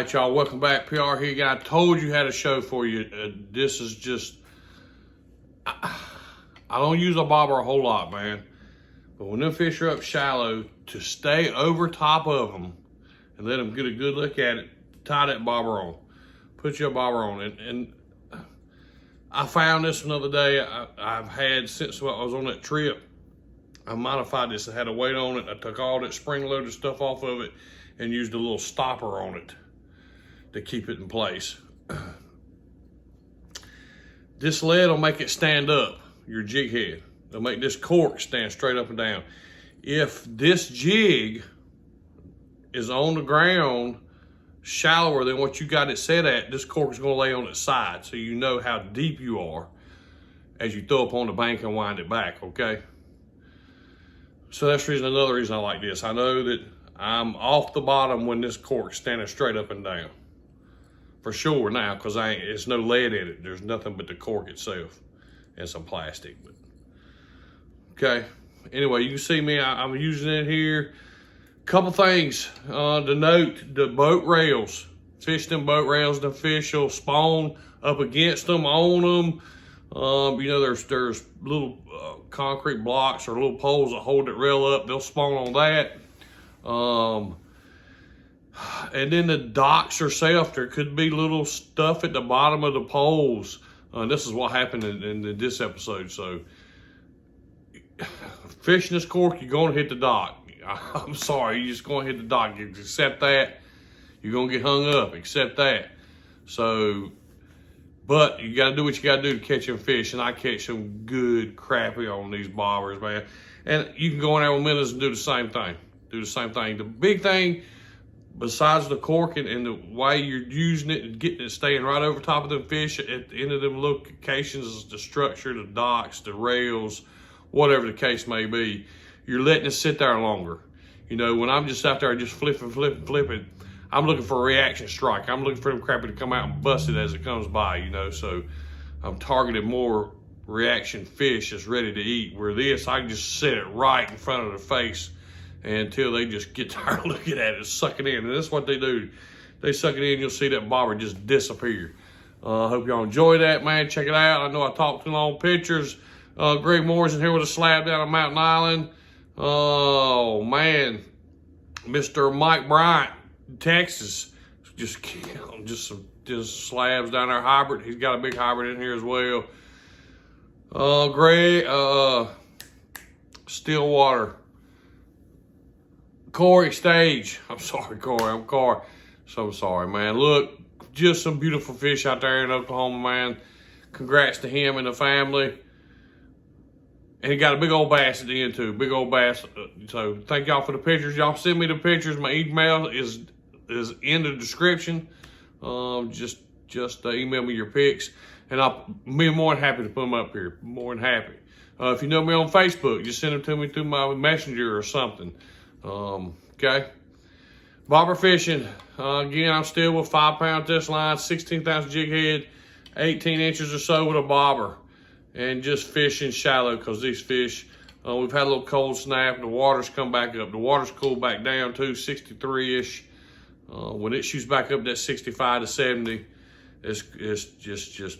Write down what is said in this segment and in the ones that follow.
right, y'all, welcome back. PR here again. I told you had a show for you. This is just, I don't use a bobber a whole lot, man. But when them fish are up shallow, to stay over top of them and let them get a good look at it, tie that bobber on. Put your bobber on it. And I found this another day. I've had since I was on that trip. I modified this. I had a weight on it. I took all that spring-loaded stuff off of it and used a little stopper on it to keep it in place. This lead will make it stand up, your jig head. It'll make this cork stand straight up and down. If this jig is on the ground shallower than what you got it set at, this cork is gonna lay on its side, so you know how deep you are as you throw up on the bank and wind it back, okay? So that's another reason I like this. I know that I'm off the bottom when this cork's standing straight up and down. For sure now, because it's no lead in it. There's nothing but the cork itself and some plastic. But okay, anyway, you can see me, I'm using it here. Couple things to note: the boat rails. Fish them boat rails, the fish will spawn up against them, on them. You know, there's little concrete blocks or little poles that hold that rail up. They'll spawn on that. And then the docks herself, there could be little stuff at the bottom of the poles. This is what happened in this episode. So, fishing this cork, you're going to hit the dock. I'm sorry, you're just going to hit the dock. You accept that. You're going to get hung up. Accept that. So, but you got to do what you got to do to catch them fish. And I catch some good crappie on these bobbers, man. And you can go in there with minnows and do the same thing. The big thing, besides the cork and the way you're using it and getting it staying right over top of the fish at the end of them locations, is the structure, the docks, the rails, whatever the case may be. You're letting it sit there longer. You know, when I'm just out there just flipping, I'm looking for a reaction strike. I'm looking for them crappie to come out and bust it as it comes by, you know. So I'm targeting more reaction fish that's ready to eat. Where this, I can just set it right in front of their face until they just get tired of looking at it, suck it in. And that's what they do. They suck it in, you'll see that bobber just disappear. I hope y'all enjoy that, man. Check it out. I know I talked too long. Pictures. Greg Moore's in here with a slab down on Mountain Island. Oh, man. Mr. Mike Bryant, Texas. Just slabs down there, hybrid. He's got a big hybrid in here as well. Greg, Stillwater. Corey Stage. I'm sorry, Corey. I'm Corey. So sorry, man. Look, just some beautiful fish out there in Oklahoma, man. Congrats to him and the family. And he got a big old bass at the end, too. Big old bass. So thank y'all for the pictures. Y'all send me the pictures. My email is in the description. Just email me your pics. And I'll be more than happy to put them up here. More than happy. If you know me on Facebook, just send them to me through my messenger or something. Okay. Bobber fishing. Again, I'm still with 5-pound test line, 16th ounce jig head, 18 inches or so with a bobber, and just fishing shallow because these fish, we've had a little cold snap. The water's come back up. The water's cooled back down to 63-ish. When it shoots back up that 65 to 70, it's just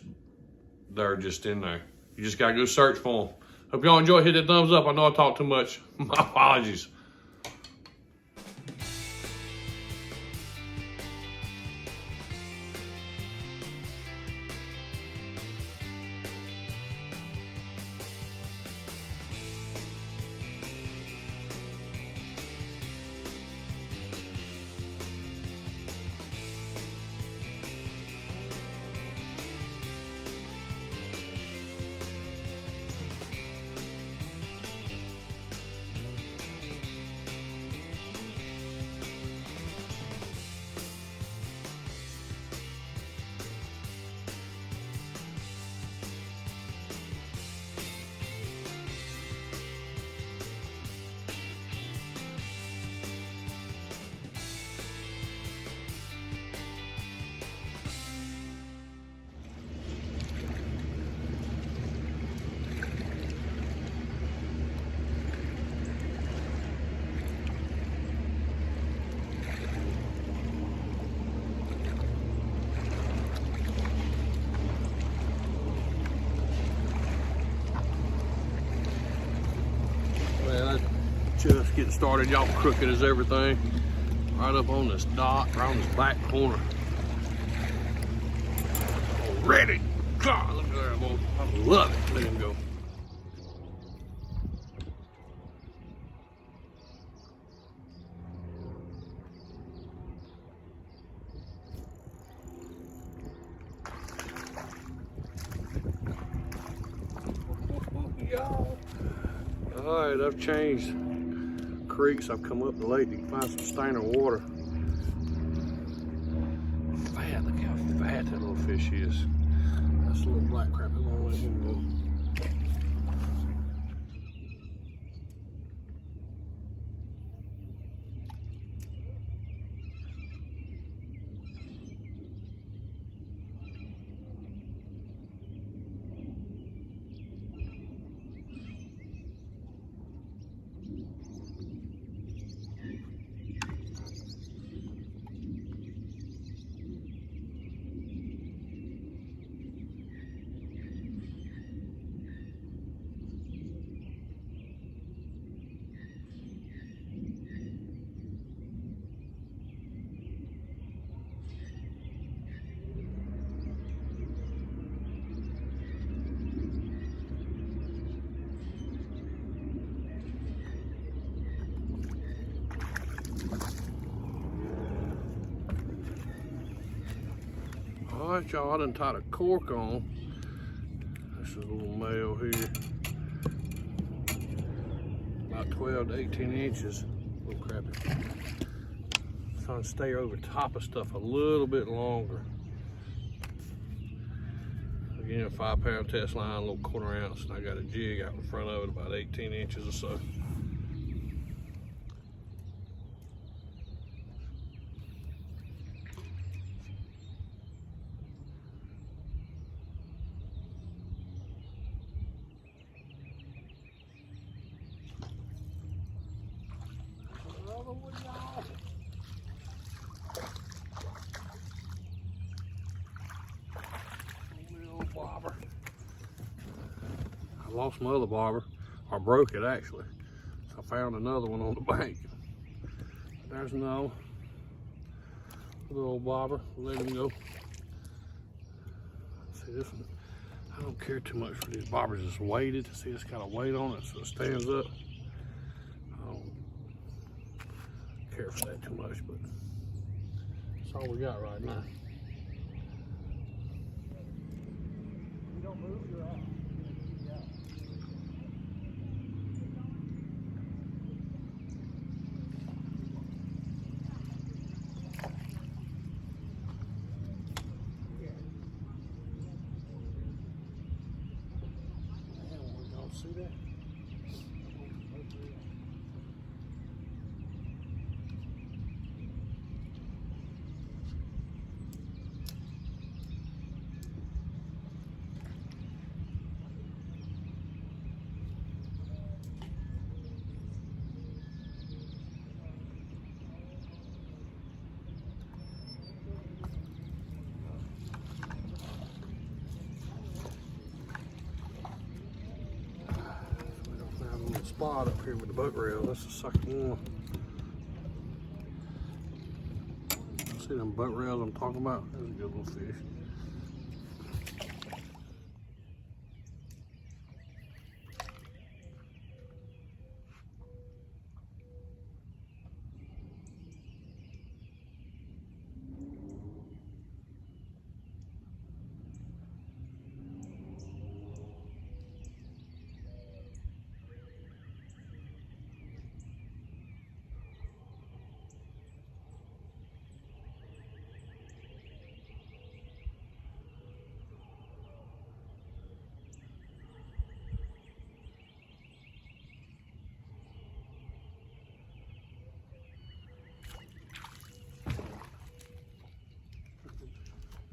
they're just in there. You just gotta go search for them. Hope y'all enjoy. Hit that thumbs up. I know I talk too much. My apologies. getting started. Y'all crooked as everything. Right up on this dock, right on this back corner. Already. God, look at that, boy. I love it. Let him go. Alright, I've changed creeks. I've come up the lake to find some stainer water. Fat, look how fat that little fish is. That's a little black crappie. I'm gonna let him go. Alright, y'all, I done tied a cork on. This is a little male here. About 12 to 18 inches. Little crappie. Trying to stay over top of stuff a little bit longer. Again, 5-pound test line, a little 1/4 ounce, and I got a jig out in front of it about 18 inches or so. Bobber. I lost my other bobber, or broke it actually. So I found another one on the bank. There's no little bobber. Let him go. See this one? I don't care too much for these bobbers. It's weighted. See, it's got a weight on it, so it stands up. I don't care for that too much, but that's all we got right now. Move, you're out. Yeah. We don't see that. Spot up here with the boat rail. That's the second one. See them boat rails I'm talking about? That's a good little fish.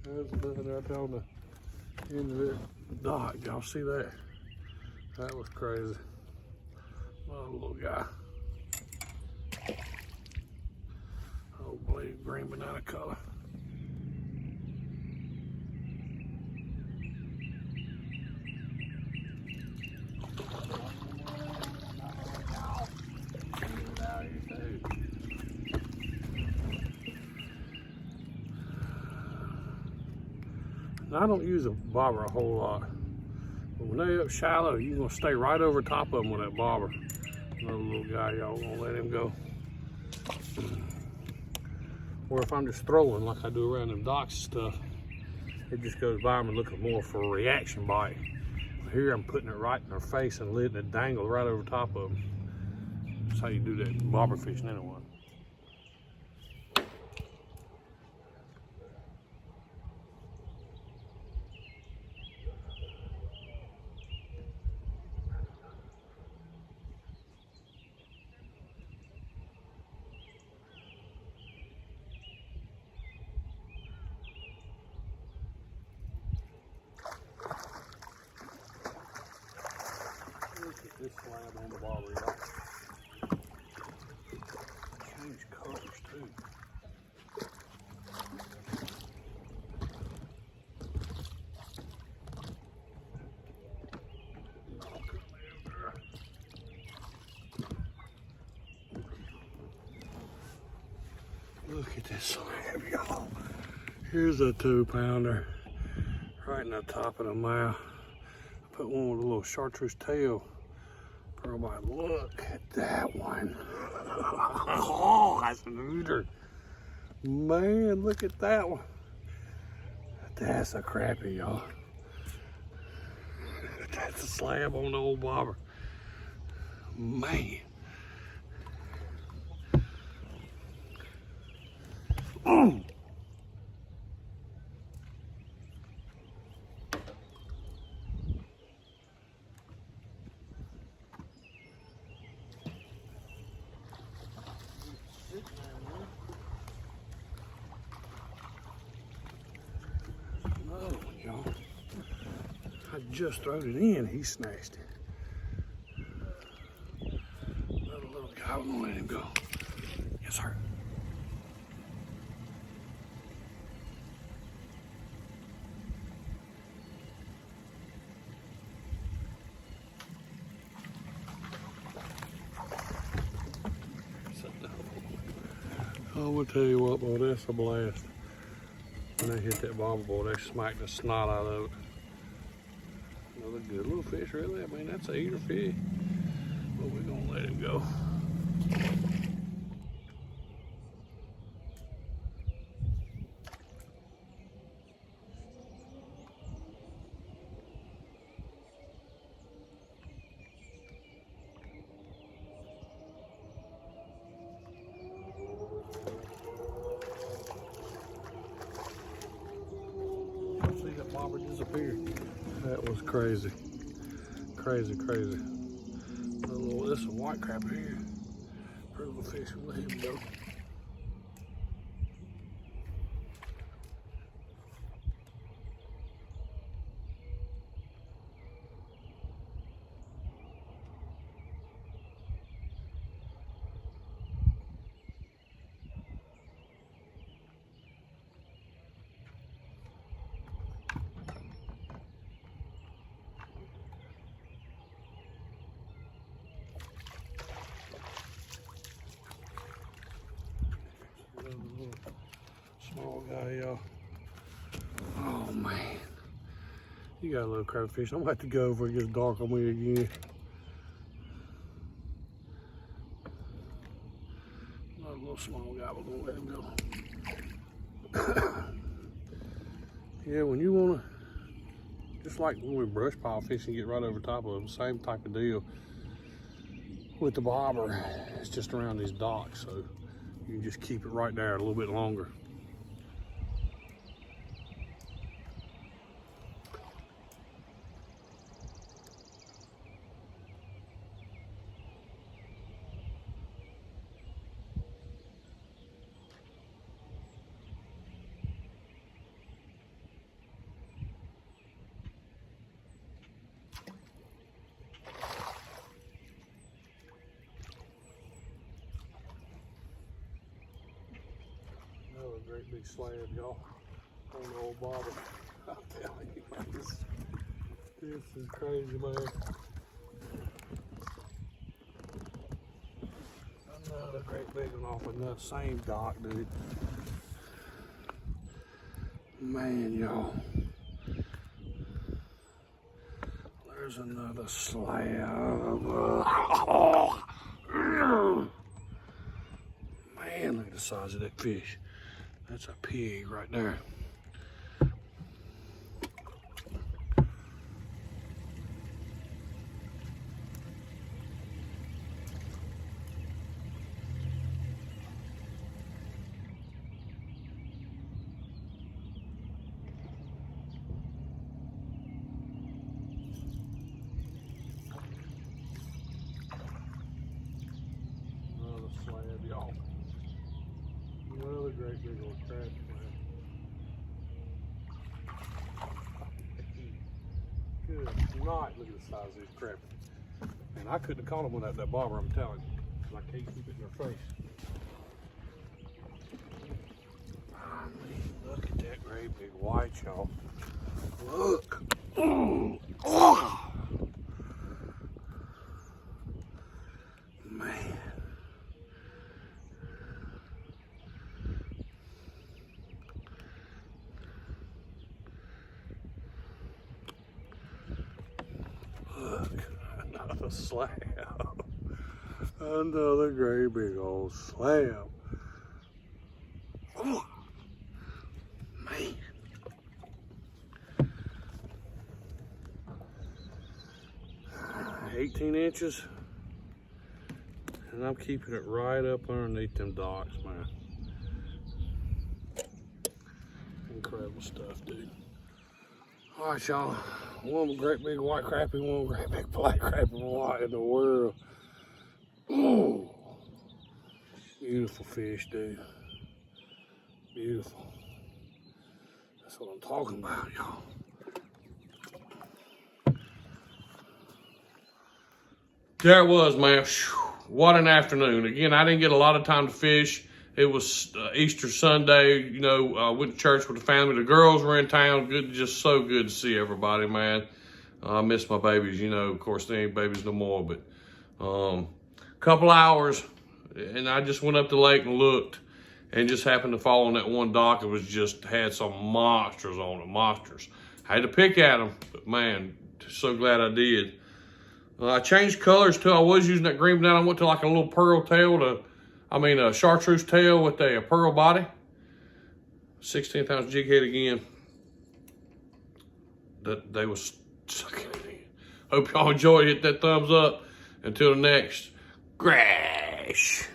There's nothing right there on the end of it. Dock, y'all see that? That was crazy. Oh, little guy. Oh, boy, green banana color. Now, I don't use a bobber a whole lot. But when they up shallow, you're gonna stay right over top of them with that bobber. Another little guy, y'all gonna let him go. Or if I'm just throwing like I do around them docks and stuff, it just goes by them and looking more for a reaction bite. Here I'm putting it right in their face and letting it dangle right over top of them. That's how you do that bobber fishing anyway. Look at this slab on the bobber, y'all. Change colors too. Look at this slab, y'all. Here's a 2-pounder right in the top of the mouth. I put one with a little chartreuse tail. Everybody, look at that one. Oh, that's an ooter. Man, look at that one. That's a crappie, y'all. That's a slab on the old bobber. Man. Mm. Another one, y'all. I just throwed it in, he snatched it. Another little guy, we're gonna let him go. Yes, sir. I'm gonna tell you what, boy, that's a blast. When they hit that bobber, boy, they smacked the snot out of it. Another good little fish, really. I mean, that's a eater fish. But we're gonna let him go. See that bobber disappear? That was crazy. Crazy, crazy. This is a white crappie here. Pretty little fish, we'll let him go. Small guy, y'all. Oh man, you got a little crayfish. I'm gonna have to go before it gets dark on me again. Another little small guy, we're gonna let him go. Yeah, when you wanna, just like when we brush pile fishing, get right over top of them, same type of deal with the bobber. It's just around these docks, so you can just keep it right there a little bit longer. Another great big slab, y'all, on the old bobber. I'm telling you, man, this is crazy, man. Another great big one off another same dock, dude. Man, y'all, There's another slab. Man, look at the size of that fish. That's a pig right there. Another slab, y'all. Another great big old crappie, man. Good night. Look at the size of this crappie. And I couldn't have caught him without that bobber, I'm telling you. I can't keep it in their face. Look at that great big white, y'all. Look. Oh. Man. Look, another slab. Another great big old slab. Oh, man. $18 inches. And I'm keeping it right up underneath them docks, man. Incredible stuff, dude. All right, y'all. One great big white crappie, one great big black crappie. What in the world? Oh, beautiful fish, dude. Beautiful. That's what I'm talking about, y'all. There it was, man. Whew. What an afternoon. Again, I didn't get a lot of time to fish. It was Easter Sunday, you know, went to church with the family. The girls were in town. Good, just so good to see everybody, man. I miss my babies, you know. Of course, they ain't babies no more, but couple hours, and I just went up the lake and looked, and just happened to fall on that one dock. It was just had some monsters on it, monsters. I had to pick at them, but man, so glad I did. I changed colors too. I was using that green, but then I went to like a little pearl tail a chartreuse tail with a pearl body. 16th ounce jig head again. That they was sucking it in. Hope y'all enjoyed. Hit that thumbs up. Until the next crash.